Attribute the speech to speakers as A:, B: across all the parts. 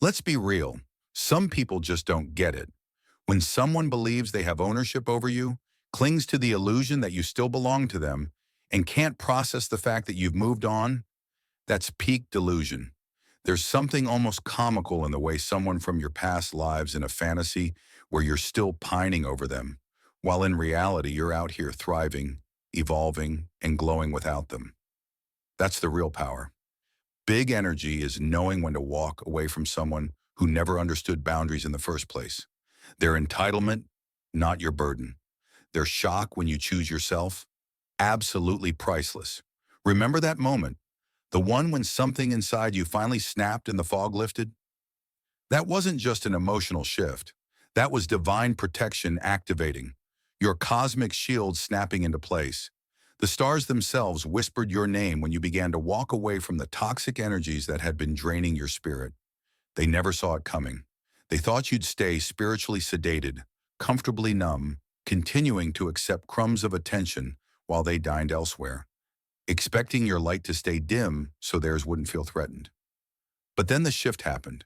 A: Let's be real. Some people just don't get it. When someone believes they have ownership over you, clings to the illusion that you still belong to them, and can't process the fact that you've moved on, that's peak delusion. There's something almost comical in the way someone from your past lives in a fantasy where you're still pining over them, while in reality you're out here thriving, evolving, and glowing without them. That's the real power. Big energy is knowing when to walk away from someone who never understood boundaries in the first place. Their entitlement, not your burden. Their shock when you choose yourself, absolutely priceless. Remember that moment, the one when something inside you finally snapped and the fog lifted? That wasn't just an emotional shift. That was divine protection activating, your cosmic shield snapping into place. The stars themselves whispered your name when you began to walk away from the toxic energies that had been draining your spirit. They never saw it coming. They thought you'd stay spiritually sedated, comfortably numb, continuing to accept crumbs of attention while they dined elsewhere, expecting your light to stay dim so theirs wouldn't feel threatened. But then the shift happened.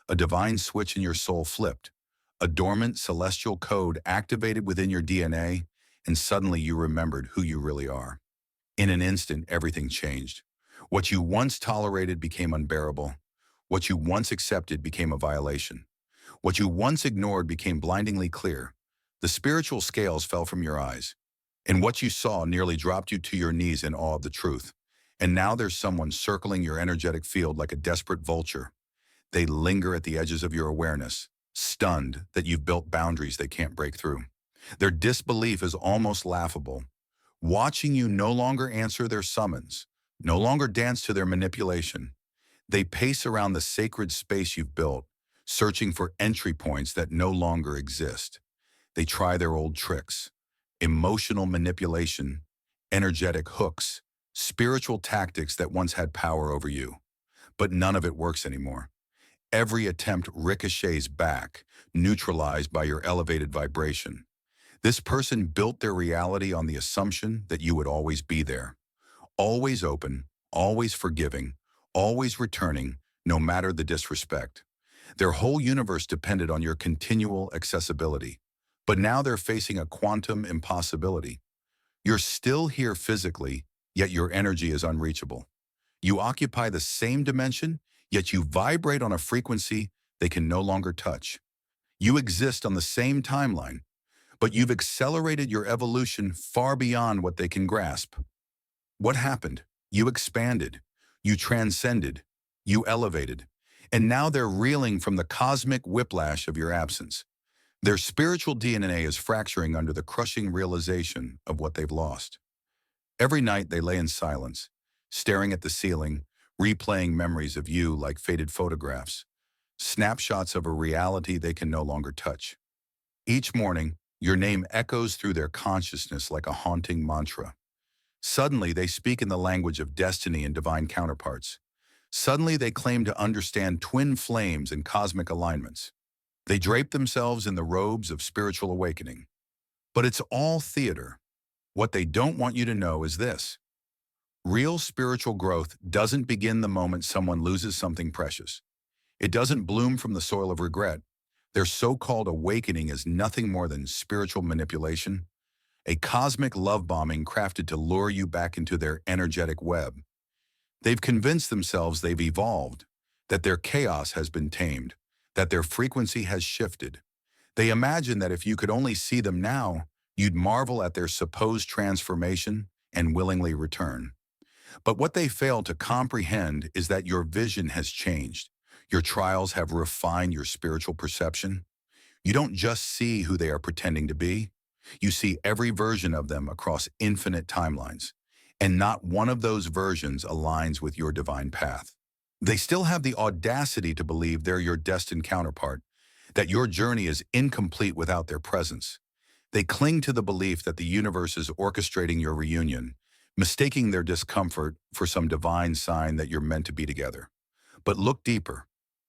A: A divine switch in your soul flipped. A dormant celestial code activated within your DNA, and suddenly you remembered who you really are. In an instant, everything changed. What you once tolerated became unbearable. What you once accepted became a violation. What you once ignored became blindingly clear. The spiritual scales fell from your eyes, and what you saw nearly dropped you to your knees in awe of the truth. And now there's someone circling your energetic field like a desperate vulture. They linger at the edges of your awareness, stunned that you've built boundaries they can't break through. Their disbelief is almost laughable, watching you no longer answer their summons, no longer dance to their manipulation. They pace around the sacred space you've built, searching for entry points that no longer exist. They try their old tricks, emotional manipulation, energetic hooks, spiritual tactics that once had power over you. But none of it works anymore. Every attempt ricochets back, neutralized by your elevated vibration. This person built their reality on the assumption that you would always be there. Always open, always forgiving, always returning, no matter the disrespect. Their whole universe depended on your continual accessibility. But now they're facing a quantum impossibility. You're still here physically, yet your energy is unreachable. You occupy the same dimension, yet you vibrate on a frequency they can no longer touch. You exist on the same timeline, but you've accelerated your evolution far beyond what they can grasp. What happened? You expanded, you transcended, you elevated, and now they're reeling from the cosmic whiplash of your absence. Their spiritual DNA is fracturing under the crushing realization of what they've lost. Every night they lay in silence, staring at the ceiling, replaying memories of you like faded photographs, snapshots of a reality they can no longer touch. Each morning, your name echoes through their consciousness like a haunting mantra. Suddenly, they speak in the language of destiny and divine counterparts. Suddenly, they claim to understand twin flames and cosmic alignments. They drape themselves in the robes of spiritual awakening. But it's all theater. What they don't want you to know is this. Real spiritual growth doesn't begin the moment someone loses something precious. It doesn't bloom from the soil of regret. Their so-called awakening is nothing more than spiritual manipulation, a cosmic love bombing crafted to lure you back into their energetic web. They've convinced themselves they've evolved, that their chaos has been tamed, that their frequency has shifted. They imagine that if you could only see them now, you'd marvel at their supposed transformation and willingly return. But what they fail to comprehend is that your vision has changed. Your trials have refined your spiritual perception. You don't just see who they are pretending to be. You see every version of them across infinite timelines. And not one of those versions aligns with your divine path. They still have the audacity to believe they're your destined counterpart, that your journey is incomplete without their presence. They cling to the belief that the universe is orchestrating your reunion, mistaking their discomfort for some divine sign that you're meant to be together. But look deeper.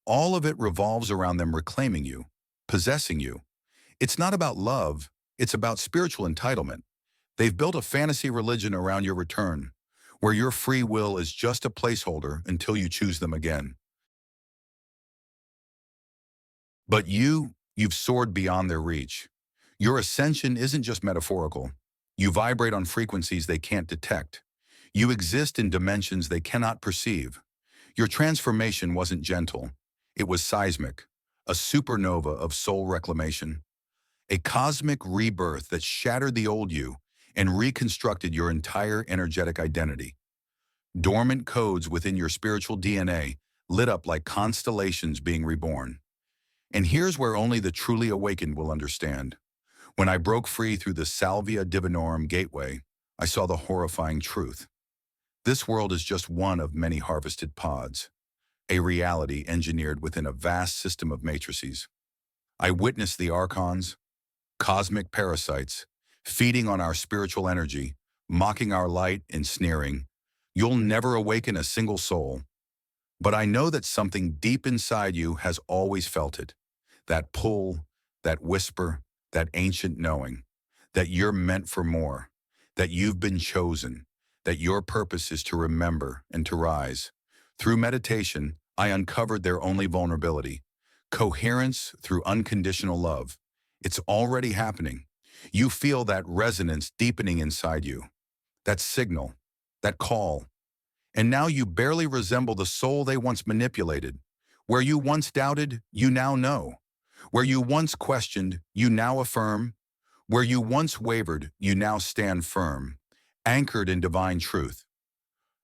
A: All of it revolves around them reclaiming you, possessing you. It's not about love, it's about spiritual entitlement. They've built a fantasy religion around your return, where your free will is just a placeholder until you choose them again. But you've soared beyond their reach. Your ascension isn't just metaphorical. You vibrate on frequencies they can't detect. You exist in dimensions they cannot perceive. Your transformation wasn't gentle. It was seismic, a supernova of soul reclamation, a cosmic rebirth that shattered the old you and reconstructed your entire energetic identity. Dormant codes within your spiritual DNA lit up like constellations being reborn. And here's where only the truly awakened will understand. When I broke free through the Salvia Divinorum gateway, I saw the horrifying truth. This world is just one of many harvested pods, a reality engineered within a vast system of matrices. I witnessed the archons, cosmic parasites, feeding on our spiritual energy, mocking our light and sneering, "You'll never awaken a single soul." But I know that something deep inside you has always felt it. That pull, that whisper, that ancient knowing, that you're meant for more, that you've been chosen, that your purpose is to remember and to rise. Through meditation, I uncovered their only vulnerability, coherence through unconditional love. It's already happening. You feel that resonance deepening inside you, that signal, that call. And now you barely resemble the soul they once manipulated. Where you once doubted, you now know. Where you once questioned, you now affirm. Where you once wavered, you now stand firm, anchored in divine truth.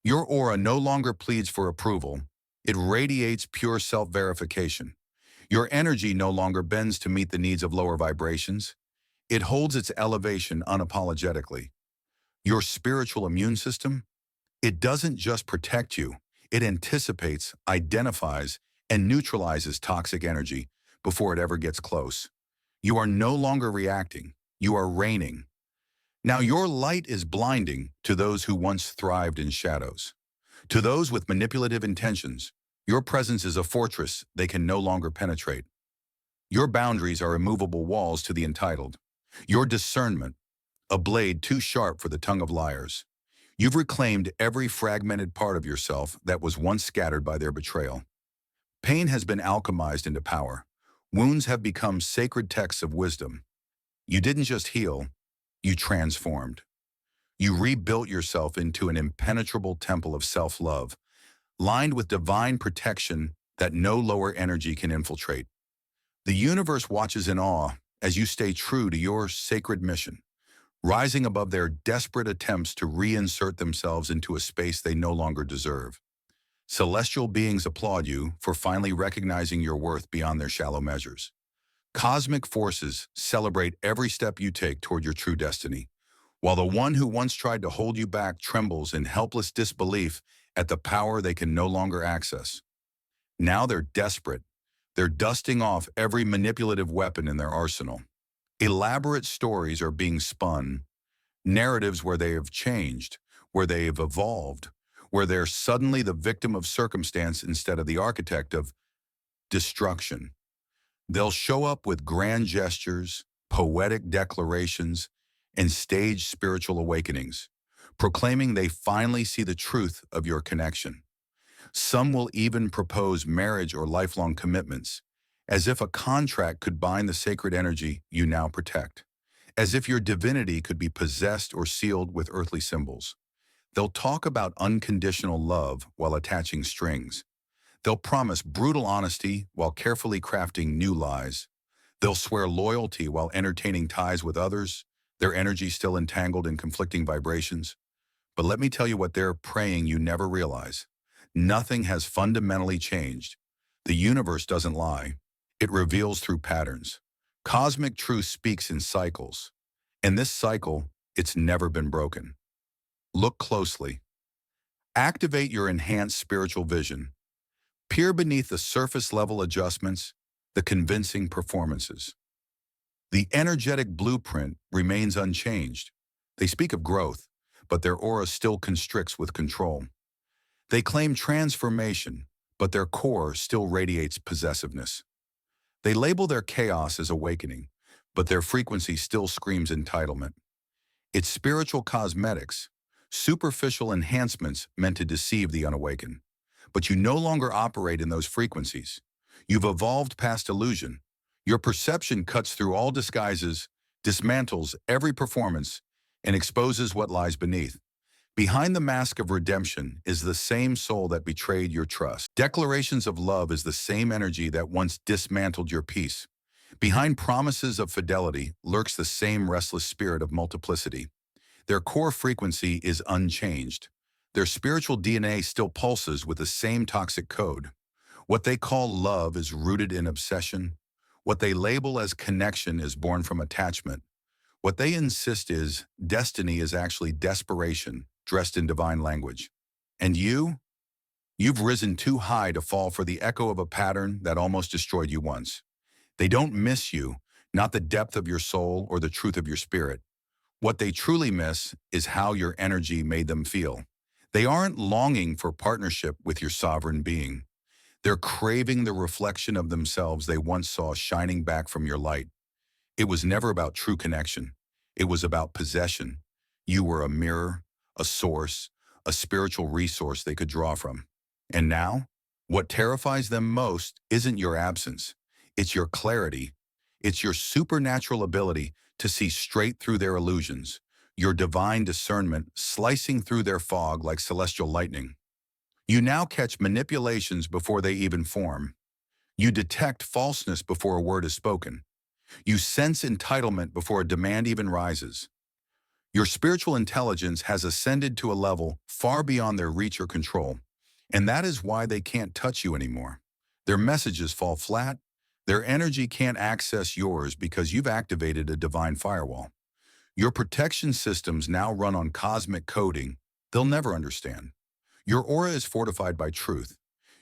A: Your aura no longer pleads for approval. It radiates pure self-verification. Your energy no longer bends to meet the needs of lower vibrations. It holds its elevation unapologetically. Your spiritual immune system, it doesn't just protect you. It anticipates, identifies, and neutralizes toxic energy before it ever gets close. You are no longer reacting. You are reigning. Now your light is blinding to those who once thrived in shadows. To those with manipulative intentions, your presence is a fortress they can no longer penetrate. Your boundaries are immovable walls to the entitled. Your discernment, a blade too sharp for the tongue of liars. You've reclaimed every fragmented part of yourself that was once scattered by their betrayal. Pain has been alchemized into power. Wounds have become sacred texts of wisdom. You didn't just heal, you transformed. You rebuilt yourself into an impenetrable temple of self-love, lined with divine protection that no lower energy can infiltrate. The universe watches in awe as you stay true to your sacred mission, rising above their desperate attempts to reinsert themselves into a space they no longer deserve. Celestial beings applaud you for finally recognizing your worth beyond their shallow measures. Cosmic forces celebrate every step you take toward your true destiny, while the one who once tried to hold you back trembles in helpless disbelief at the power they can no longer access. Now they're desperate. They're dusting off every manipulative weapon in their arsenal. Elaborate stories are being spun, narratives where they have changed, where they have evolved, where they're suddenly the victim of circumstance instead of the architect of destruction. They'll show up with grand gestures, poetic declarations, and staged spiritual awakenings, proclaiming they finally see the truth of your connection. Some will even propose marriage or lifelong commitments, as if a contract could bind the sacred energy you now protect, as if your divinity could be possessed or sealed with earthly symbols. They'll talk about unconditional love while attaching strings. They'll promise brutal honesty while carefully crafting new lies. They'll swear loyalty while entertaining ties with others, their energy still entangled in conflicting vibrations. But let me tell you what they're praying you never realize. Nothing has fundamentally changed. The universe doesn't lie. It reveals through patterns. Cosmic truth speaks in cycles. And this cycle, it's never been broken. Look closely. Activate your enhanced spiritual vision. Peer beneath the surface-level adjustments, the convincing performances. The energetic blueprint remains unchanged. They speak of growth, but their aura still constricts with control. They claim transformation, but their core still radiates possessiveness. They label their chaos as awakening, but their frequency still screams entitlement. It's spiritual cosmetics, superficial enhancements meant to deceive the unawakened. But you no longer operate in those frequencies. You've evolved past illusion. Your perception cuts through all disguises, dismantles every performance, and exposes what lies beneath. Behind the mask of redemption is the same soul that betrayed your trust. Declarations of love is the same energy that once dismantled your peace. Behind promises of fidelity lurks the same restless spirit of multiplicity. Their core frequency is unchanged. Their spiritual DNA still pulses with the same toxic code. What they call love is rooted in obsession. What they label as connection is born from attachment. What they insist is destiny is actually desperation, dressed in divine language. And you've risen too high to fall for the echo of a pattern that almost destroyed you once. They don't miss you, not the depth of your soul or the truth of your spirit. What they truly miss is how your energy made them feel. They aren't longing for partnership with your sovereign being. They're craving the reflection of themselves they once saw shining back from your light. It was never about true connection. It was about possession. You were a mirror, a source, a spiritual resource they could draw from. And now, what terrifies them most isn't your absence. It's your clarity. It's your supernatural ability to see straight through their illusions, your divine discernment slicing through their fog like celestial lightning. You now catch manipulations before they even form. You detect falseness before a word is spoken. You sense entitlement before a demand even rises. Your spiritual intelligence has ascended to a level far beyond their reach or control, and that is why they can't touch you anymore. Their messages fall flat. Their energy can't access yours because you've activated a divine firewall. Your protection systems now run on cosmic coding they'll never understand. Your aura is fortified by truth.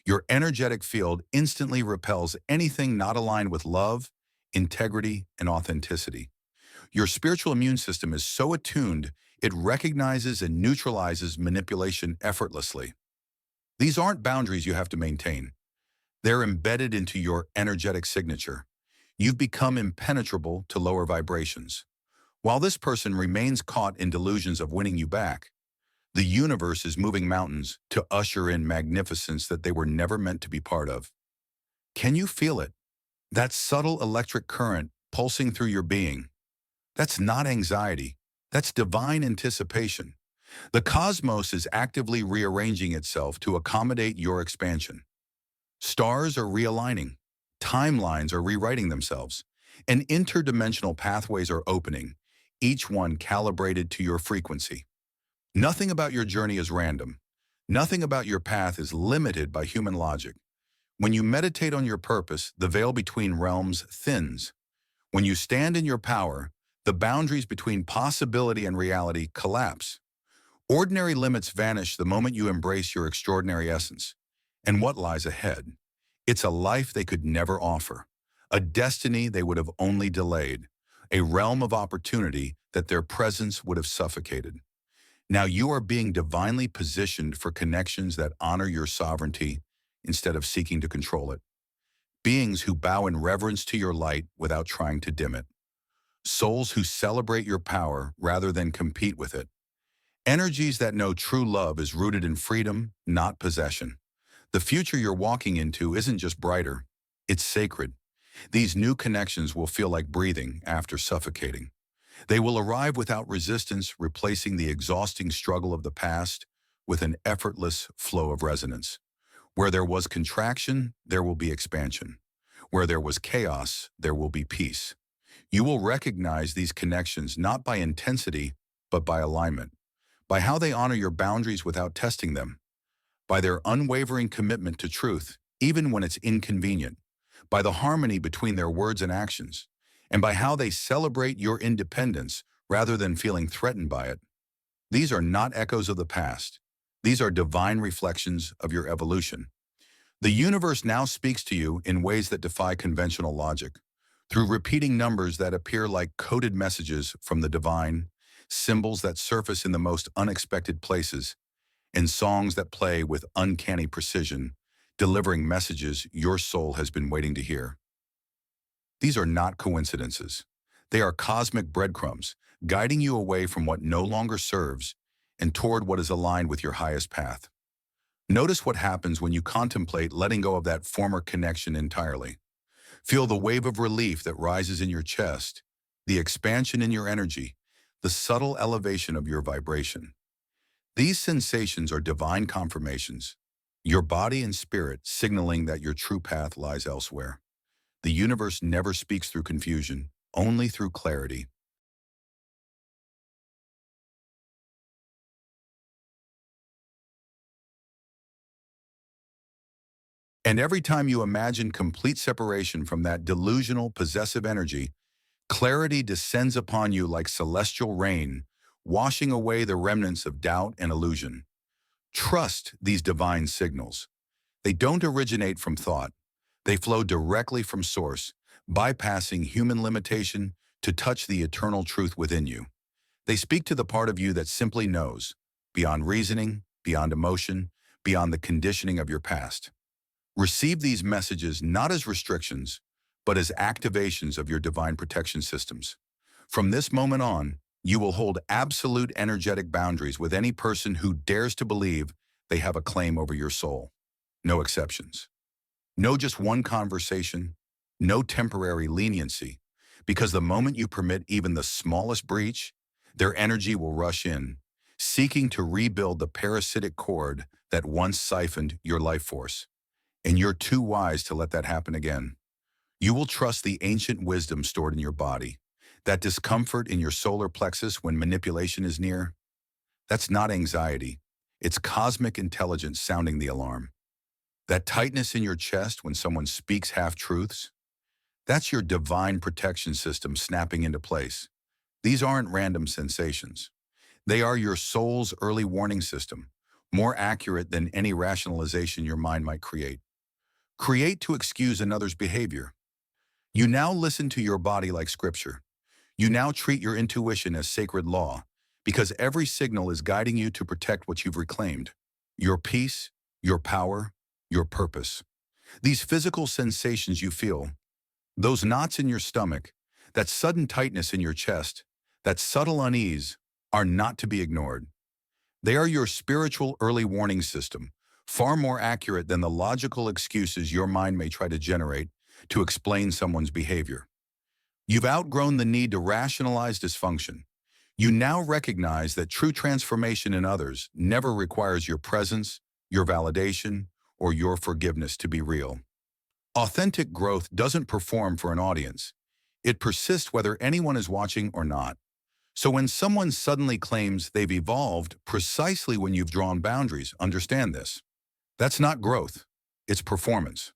A: Your energetic field instantly repels anything not aligned with love, integrity, and authenticity. Your spiritual immune system is so attuned, it recognizes and neutralizes manipulation effortlessly. These aren't boundaries you have to maintain. They're embedded into your energetic signature. You've become impenetrable to lower vibrations. While this person remains caught in delusions of winning you back, the universe is moving mountains to usher in magnificence that they were never meant to be part of. Can you feel it? That subtle electric current pulsing through your being. That's not anxiety. That's divine anticipation. The cosmos is actively rearranging itself to accommodate your expansion. Stars are realigning. Timelines are rewriting themselves. And interdimensional pathways are opening, each one calibrated to your frequency. Nothing about your journey is random. Nothing about your path is limited by human logic. When you meditate on your purpose, the veil between realms thins. When you stand in your power, the boundaries between possibility and reality collapse. Ordinary limits vanish the moment you embrace your extraordinary essence. And what lies ahead? It's a life they could never offer, a destiny they would have only delayed, a realm of opportunity that their presence would have suffocated. Now you are being divinely positioned for connections that honor your sovereignty instead of seeking to control it. Beings who bow in reverence to your light without trying to dim it. Souls who celebrate your power rather than compete with it. Energies that know true love is rooted in freedom, not possession. The future you're walking into isn't just brighter, it's sacred. These new connections will feel like breathing after suffocating. They will arrive without resistance, replacing the exhausting struggle of the past with an effortless flow of resonance. Where there was contraction, there will be expansion. Where there was chaos, there will be peace. You will recognize these connections not by intensity, but by alignment, by how they honor your boundaries without testing them, by their unwavering commitment to truth, even when it's inconvenient, by the harmony between their words and actions, and by how they celebrate your independence rather than feeling threatened by it. These are not echoes of the past. These are divine reflections of your evolution. The universe now speaks to you in ways that defy conventional logic, through repeating numbers that appear like coded messages from the divine, symbols that surface in the most unexpected places, and songs that play with uncanny precision, delivering messages your soul has been waiting to hear. These are not coincidences. They are cosmic breadcrumbs, guiding you away from what no longer serves and toward what is aligned with your highest path. Notice what happens when you contemplate letting go of that former connection entirely. Feel the wave of relief that rises in your chest, the expansion in your energy, the subtle elevation of your vibration. These sensations are divine confirmations, your body and spirit signaling that your true path lies elsewhere. The universe never speaks through confusion, only through clarity. And every time you imagine complete separation from that delusional, possessive energy, clarity descends upon you like celestial rain, washing away the remnants of doubt and illusion. Trust these divine signals. They don't originate from thought. They flow directly from source, bypassing human limitation to touch the eternal truth within you. They speak to the part of you that simply knows, beyond reasoning, beyond emotion, beyond the conditioning of your past. Receive these messages not as restrictions, but as activations of your divine protection systems. From this moment on, you will hold absolute energetic boundaries with any person who dares to believe they have a claim over your soul. No exceptions. No just one conversation, no temporary leniency, because the moment you permit even the smallest breach, their energy will rush in, seeking to rebuild the parasitic cord that once siphoned your life force. And you're too wise to let that happen again. You will trust the ancient wisdom stored in your body. That discomfort in your solar plexus when manipulation is near, that's not anxiety. It's cosmic intelligence sounding the alarm. That tightness in your chest when someone speaks half-truths, that's your divine protection system snapping into place. These aren't random sensations. They are your soul's early warning system, more accurate than any rationalization your mind might create. Create to excuse another's behavior. You now listen to your body like scripture. You now treat your intuition as sacred law, because every signal is guiding you to protect what you've reclaimed. Your peace, your power, your purpose. These physical sensations you feel, those knots in your stomach, that sudden tightness in your chest, that subtle unease, are not to be ignored. They are your spiritual early warning system, far more accurate than the logical excuses your mind may try to generate to explain someone's behavior. You've outgrown the need to rationalize dysfunction. You now recognize that true transformation in others never requires your presence, your validation, or your forgiveness to be real. Authentic growth doesn't perform for an audience. It persists whether anyone is watching or not. So when someone suddenly claims they've evolved precisely when you've drawn boundaries, understand this. That's not growth. It's performance.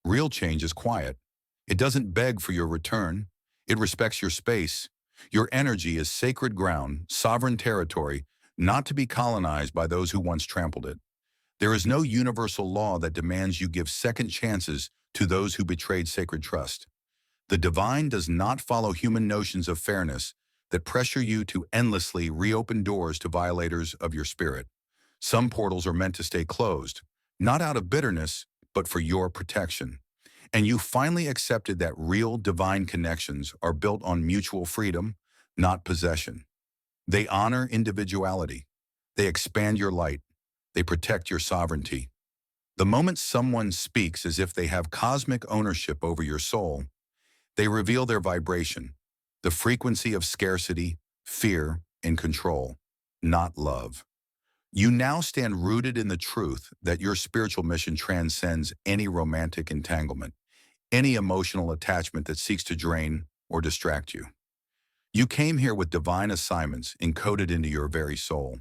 A: Real change is quiet. It doesn't beg for your return. It respects your space. Your energy is sacred ground, sovereign territory, not to be colonized by those who once trampled it. There is no universal law that demands you give second chances to those who betrayed sacred trust. The divine does not follow human notions of fairness that pressure you to endlessly reopen doors to violators of your spirit. Some portals are meant to stay closed, not out of bitterness, but for your protection. And you finally accepted that real divine connections are built on mutual freedom, not possession. They honor individuality. They expand your light. They protect your sovereignty. The moment someone speaks as if they have cosmic ownership over your soul, they reveal their vibration, the frequency of scarcity, fear, and control, not love. You now stand rooted in the truth that your spiritual mission transcends any romantic entanglement, any emotional attachment that seeks to drain or distract you. You came here with divine assignments encoded into your very soul,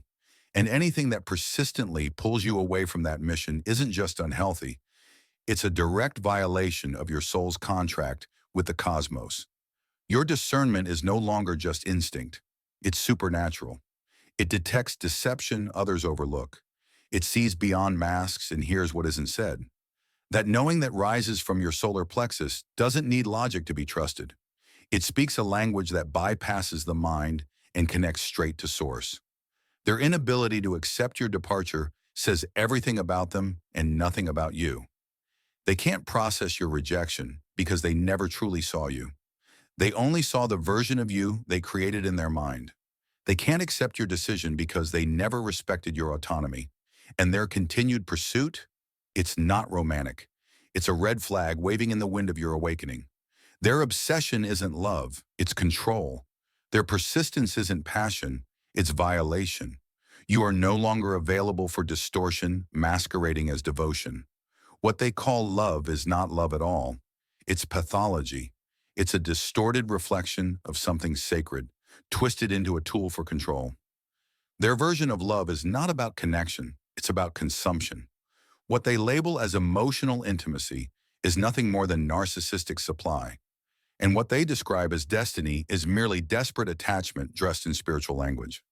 A: and anything that persistently pulls you away from that mission isn't just unhealthy, it's a direct violation of your soul's contract with the cosmos. Your discernment is no longer just instinct, it's supernatural. It detects deception others overlook. It sees beyond masks and hears what isn't said. That knowing that rises from your solar plexus doesn't need logic to be trusted. It speaks a language that bypasses the mind and connects straight to source. Their inability to accept your departure says everything about them and nothing about you. They can't process your rejection because they never truly saw you. They only saw the version of you they created in their mind. They can't accept your decision because they never respected your autonomy. And their continued pursuit, it's not romantic. It's a red flag waving in the wind of your awakening. Their obsession isn't love, it's control. Their persistence isn't passion, it's violation. You are no longer available for distortion, masquerading as devotion. What they call love is not love at all. It's pathology. It's a distorted reflection of something sacred, twisted into a tool for control. Their version of love is not about connection, it's about consumption. What they label as emotional intimacy is nothing more than narcissistic supply. And what they describe as destiny is merely desperate attachment dressed in spiritual language.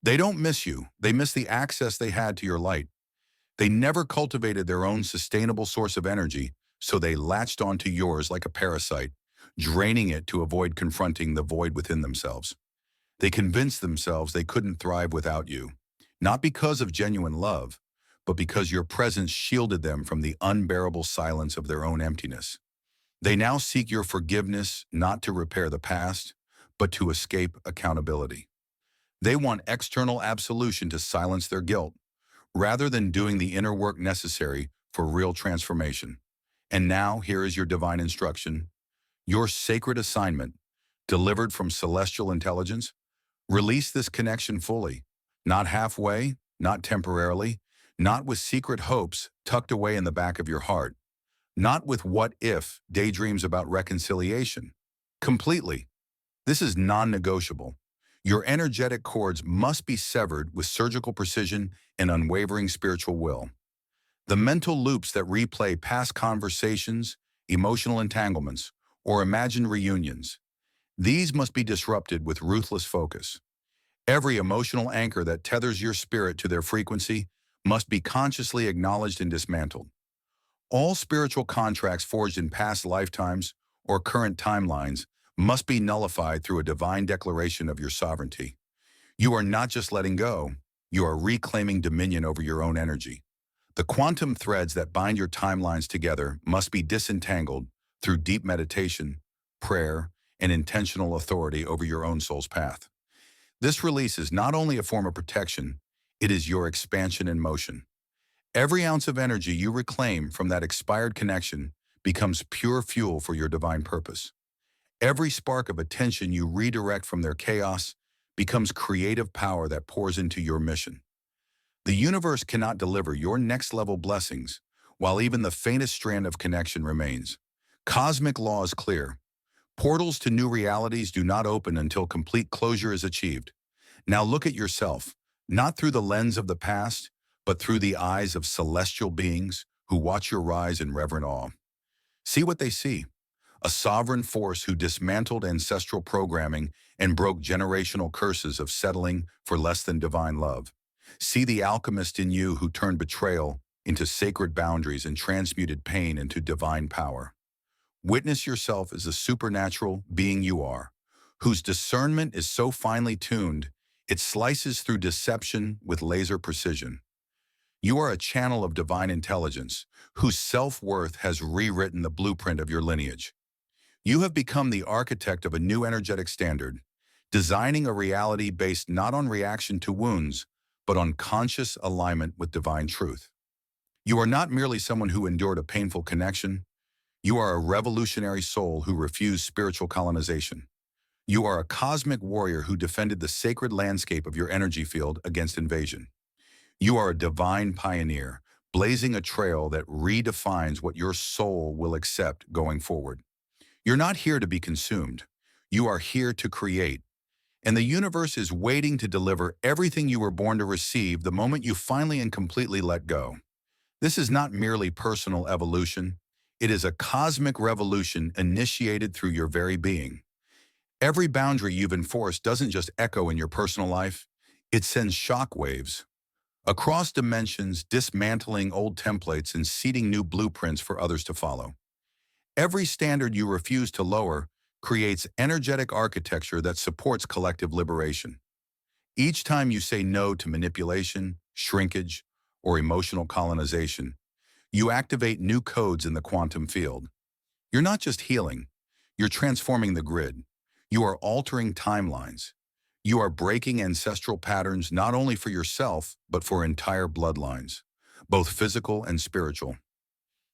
A: They don't miss you. They miss the access they had to your light. They never cultivated their own sustainable source of energy, so they latched onto yours like a parasite, draining it to avoid confronting the void within themselves. They convinced themselves they couldn't thrive without you, not because of genuine love, but because your presence shielded them from the unbearable silence of their own emptiness. They now seek your forgiveness not to repair the past, but to escape accountability. They want external absolution to silence their guilt, rather than doing the inner work necessary for real transformation. And now, here is your divine instruction, your sacred assignment, delivered from celestial intelligence. Release this connection fully, not halfway, not temporarily, not with secret hopes tucked away in the back of your heart, not with what-if daydreams about reconciliation. Completely. This is non-negotiable. Your energetic cords must be severed with surgical precision and unwavering spiritual will. The mental loops that replay past conversations, emotional entanglements, or imagined reunions, these must be disrupted with ruthless focus. Every emotional anchor that tethers your spirit to their frequency must be consciously acknowledged and dismantled. All spiritual contracts forged in past lifetimes or current timelines must be nullified through a divine declaration of your sovereignty. You are not just letting go, you are reclaiming dominion over your own energy. The quantum threads that bind your timelines together must be disentangled through deep meditation, prayer, and intentional authority over your own soul's path. This release is not only a form of protection, it is your expansion in motion. Every ounce of energy you reclaim from that expired connection becomes pure fuel for your divine purpose. Every spark of attention you redirect from their chaos becomes creative power that pours into your mission. The universe cannot deliver your next-level blessings while even the faintest strand of connection remains. Cosmic law is clear. Portals to new realities do not open until complete closure is achieved. Now look at yourself, not through the lens of the past, but through the eyes of celestial beings who watch your rise in reverent awe. See what they see: a sovereign force who dismantled ancestral programming and broke generational curses of settling for less than divine love. See the alchemist in you who turned betrayal into sacred boundaries and transmuted pain into divine power. Witness yourself as the supernatural being you are, whose discernment is so finely tuned, it slices through deception with laser precision. You are a channel of divine intelligence, whose self-worth has rewritten the blueprint of your lineage. You have become the architect of a new energetic standard, designing a reality based not on reaction to wounds, but on conscious alignment with divine truth. You are not merely someone who endured a painful connection. You are a revolutionary soul who refused spiritual colonization. You are a cosmic warrior who defended the sacred landscape of your energy field against invasion. You are a divine pioneer, blazing a trail that redefines what your soul will accept going forward. You're not here to be consumed. You are here to create. And the universe is waiting to deliver everything you were born to receive the moment you finally and completely let go. This is not merely personal evolution. It is a cosmic revolution initiated through your very being. Every boundary you've enforced doesn't just echo in your personal life. It sends shockwaves across dimensions, dismantling old templates and seeding new blueprints for others to follow. Every standard you refuse to lower creates energetic architecture that supports collective liberation. Each time you say no to manipulation, shrinkage, or emotional colonization, you activate new codes in the quantum field. You're not just healing, you're transforming the grid. You are altering timelines. You are breaking ancestral patterns not only for yourself, but for entire bloodlines, both physical and spiritual.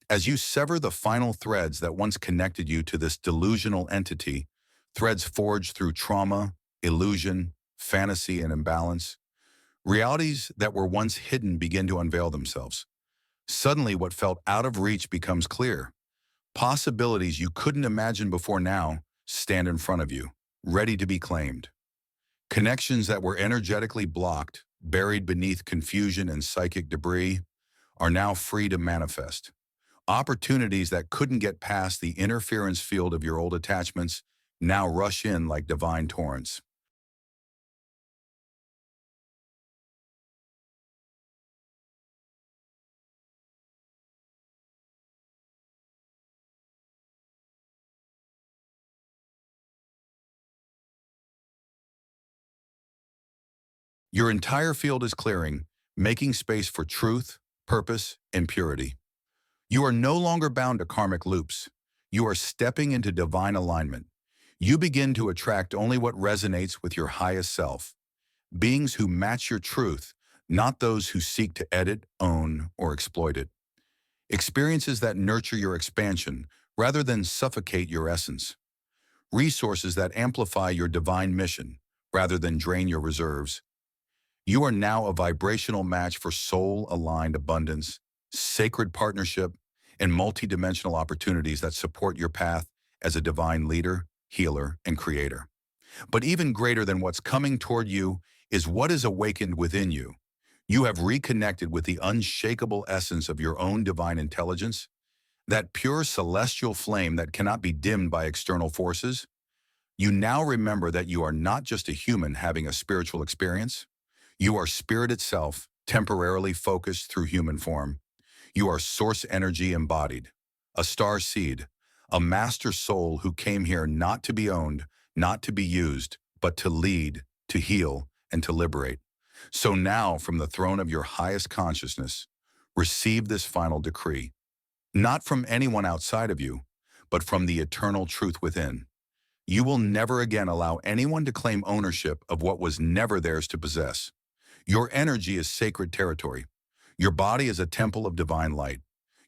A: As you sever the final threads that once connected you to this delusional entity, threads forged through trauma, illusion, fantasy, and imbalance, realities that were once hidden begin to unveil themselves. Suddenly, what felt out of reach becomes clear. Possibilities you couldn't imagine before now stand in front of you, ready to be claimed. Connections that were energetically blocked, buried beneath confusion and psychic debris, are now free to manifest. Opportunities that couldn't get past the interference field of your old attachments now rush in like divine torrents. Your entire field is clearing, making space for truth, purpose, and purity. You are no longer bound to karmic loops. You are stepping into divine alignment. You begin to attract only what resonates with your highest self. Beings who match your truth, not those who seek to edit, own, or exploit it. Experiences that nurture your expansion rather than suffocate your essence. Resources that amplify your divine mission rather than drain your reserves. You are now a vibrational match for soul-aligned abundance, sacred partnership, and multidimensional opportunities that support your path as a divine leader, healer, and creator. But even greater than what's coming toward you is what is awakened within you. You have reconnected with the unshakable essence of your own divine intelligence, that pure celestial flame that cannot be dimmed by external forces. You now remember that you are not just a human having a spiritual experience. You are spirit itself, temporarily focused through human form. You are source energy embodied, a star seed, a master soul who came here not to be owned, not to be used, but to lead, to heal, and to liberate. So now, from the throne of your highest consciousness, receive this final decree, not from anyone outside of you, but from the eternal truth within. You will never again allow anyone to claim ownership of what was never theirs to possess. Your energy is sacred territory. Your body is a temple of divine light.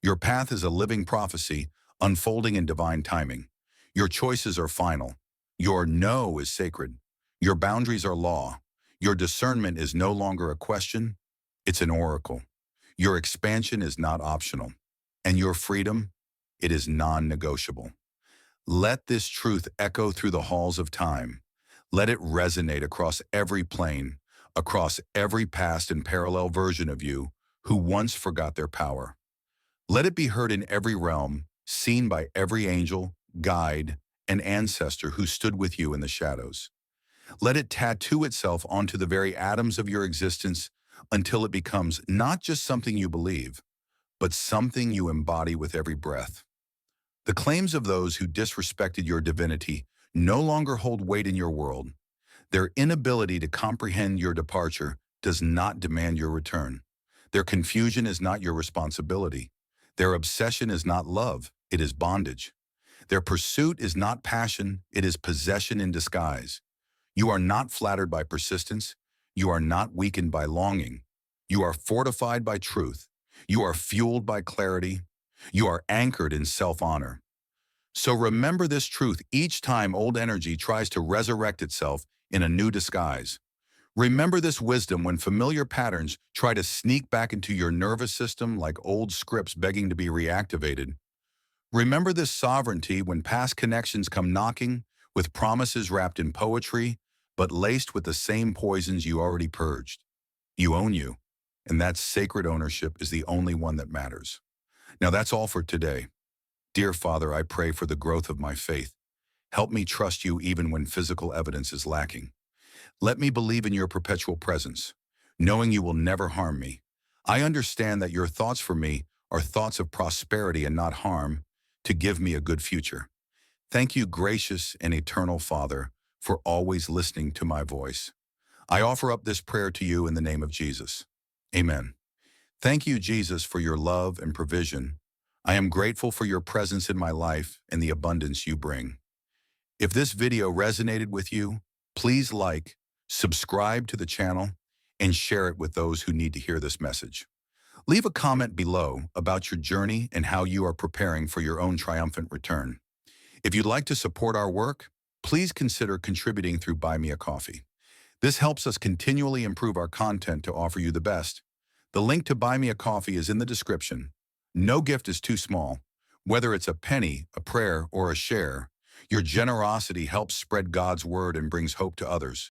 A: Your path is a living prophecy, unfolding in divine timing. Your choices are final. Your no is sacred. Your boundaries are law. Your discernment is no longer a question, it's an oracle. Your expansion is not optional. And your freedom, it is non-negotiable. Let this truth echo through the halls of time. Let it resonate across every plane, across every past and parallel version of you who once forgot their power. Let it be heard in every realm, seen by every angel, guide, and ancestor who stood with you in the shadows. Let it tattoo itself onto the very atoms of your existence until it becomes not just something you believe, but something you embody with every breath. The claims of those who disrespected your divinity no longer hold weight in your world. Their inability to comprehend your departure does not demand your return. Their confusion is not your responsibility. Their obsession is not love, it is bondage. Their pursuit is not passion, it is possession in disguise. You are not flattered by persistence. You are not weakened by longing. You are fortified by truth. You are fueled by clarity. You are anchored in self-honor. So remember this truth each time old energy tries to resurrect itself in a new disguise. Remember this wisdom when familiar patterns try to sneak back into your nervous system like old scripts begging to be reactivated. Remember this sovereignty when past connections come knocking with promises wrapped in poetry, but laced with the same poisons you already purged. You own you, and that sacred ownership is the only one that matters. Now that's all for today. Dear Father, I pray for the growth of my faith. Help me trust you even when physical evidence is lacking. Let me believe in your perpetual presence, knowing you will never harm me. I understand that your thoughts for me are thoughts of prosperity and not harm, to give me a good future. Thank you, gracious and eternal Father, for always listening to my voice. I offer up this prayer to you in the name of Jesus. Amen. Thank you, Jesus, for your love and provision. I am grateful for your presence in my life and the abundance you bring. If this video resonated with you, please like, subscribe to the channel, and share it with those who need to hear this message. Leave a comment below about your journey and how you are preparing for your own triumphant return. If you'd like to support our work, please consider contributing through Buy Me a Coffee. This helps us continually improve our content to offer you the best. The link to Buy Me a Coffee is in the description. No gift is too small. Whether it's a penny, a prayer, or a share, your generosity helps spread God's word and brings hope to others.